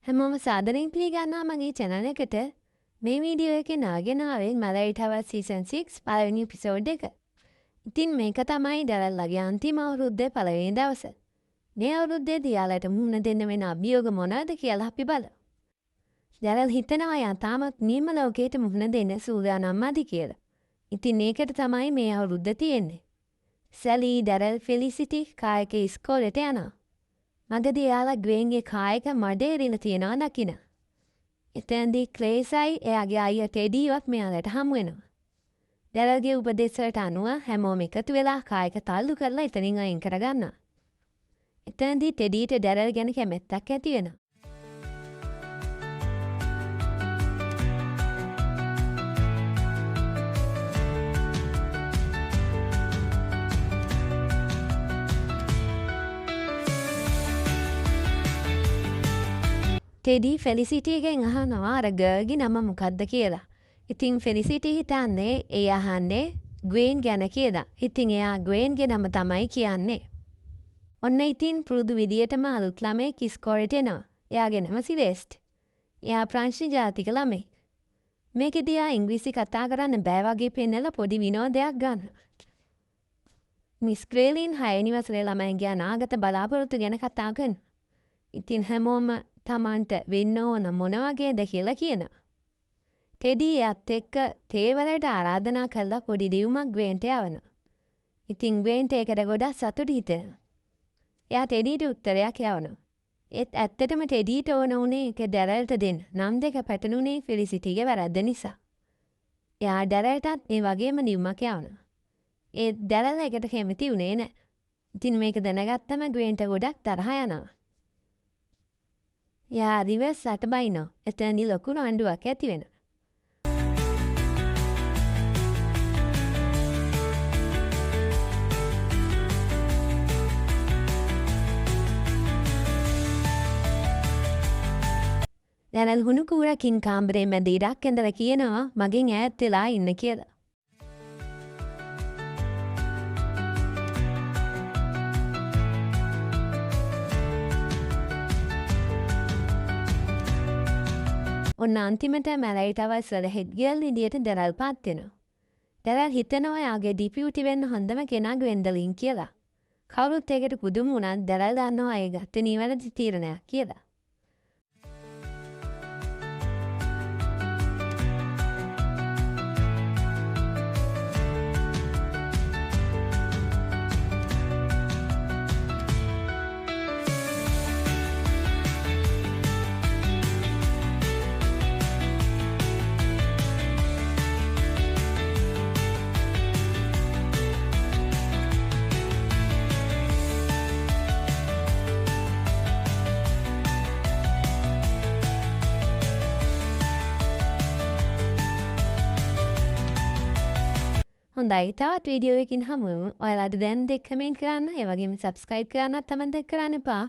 හැමෝම සාදරයෙන් පිළිගන්නවා මගේ channel එකට. මේ වීඩියෝ එකේ නාගෙන ආවේ Married House season 6 පළවෙනි එපිසෝඩ් එක. ඉතින් මේක තමයි ඩැරල්ලාගේ අන්තිම අවුරුද්දේ පළවෙනි දවස. මේ අවුරුද්දේදී යාළට මුහුණ දෙන්න වෙන අභියෝග මොනවද කියලා අපි බලමු. ඩැරල් හිතනවා යා තාමත් නියම ලෝකයට මුහුණ දෙන්න සූදානම් මදි කියලා. ඉතින් ඒකට තමයි මේ අවුරුද්ද තියෙන්නේ. සැලි, ඩැරල්, ෆෙලිසිටි කායක ඉස්කෝලේට යනවා. මගදී එයාලා ග්වේන්ගේ කායක මඩේ රින තියනවා දකින. එතෙන්දී ක්ලේසයි එයාගේ අයියා ටෙඩීවත් මෙයාලට හමු වෙනවා. ඩැරල්ගේ උපදෙස්වලට අනුව හැමෝම එකතු වෙලා කායක තල්ලු කරලා එතනින් අයින් කරගන්නවා. එතෙන්දී ටෙඩීට ඩැරල් ගැන කැමැත්තක් ඇති වෙනවා. ටෙඩී ෆෙලිසිටිගෙන් අහනවා අර ගර්ල්ගේ නම මොකක්ද කියලා. ඉතින් ෆෙලිසිටි හිතන්නේ ඒ අහන්නේ ග්වේන් ගැන කියලා. ඉතින් එයා ග්වේන්ගේ නම තමයි කියන්නේ. ඔන්න ඉතින් පුරුදු විදියටම අලුත් ළමෙක් ඉස්කෝලේට එනවා. එයාගේ නම සිලෙස්ට්. එයා ප්‍රංශ ජාතික ළමෙක්. මේකෙදී එයා ඉංග්‍රීසි කතා කරන්න බෑ වගේ පෙන්නලා පොඩි විනෝදයක් ගන්නවා. මිස් ග්‍රේලින් 6 වෙනි වසරේ ළමයින්ගේ අනාගත බලාපොරොත්තු ගැන කතා කරනවා. ඉතින් හැමෝම තමන්ට වෙන්න ඕන මොන වගේද කියලා කියනවා. ටෙඩී එයත් එක්ක තේ වලට ආරාධනා කළා පොඩි දියුමක් ග්වේන්ට යවනවා. ඉතින් ග්වේන්ට ඒකට ගොඩක් සතුටු හිතෙනවා. එයා ටෙඩීට උත්තරයක් යවනවා. ඒත් ඇත්තටම ටෙඩීට ඕන උනේ ඒක ඩැරල්ට දෙන්න. නම් දෙක පැටළුනේ ෆෙලිසිටිගේ වැරද්ද නිසා. එයා ඩැරල්ටත් මේ වගේම දියුමක් යවනවා. ඒත් ඩැරල් ඒකට කැමති උනේ නැහැ. ඉතින් මේක දැනගත්තම ග්වේන්ට ගොඩක් තරහ යනවා. යා රිවර්ස් අතබයිනෝ. එතනදී ලොකු රණ්ඩුවක් ඇති වෙනවා. දැනල් හුණු කූරකින් කාමරේ මැද ඉරක් ඇඳලා කියනවා මගෙන් ඈත් වෙලා ඉන්න කියලා. ඔන්න අන්තිමට Married House වල හෙඩ් ගර්ල් විදියට ඩැරල් පාත් වෙනවා. ඩැරල් හිතනවා යාගේ ඩිපියුටි වෙන්න හොඳම කෙනා ග්වෙන්ඩලින් කියලා. කවුරුත් ඒකට පුදුම වුණත් ඩැරල් දන්නවා ඒ ගත්තේ නිවැරදි තීරණයක් කියලා. හොඳයි තවත් වීඩියෝ එකකින් හමු වෙමු. ඔයාලට දැන් දෙක කමෙන්ට් කරන්න, ඒ වගේම subscribe කරන්නත් අමතක කරන්න එපා.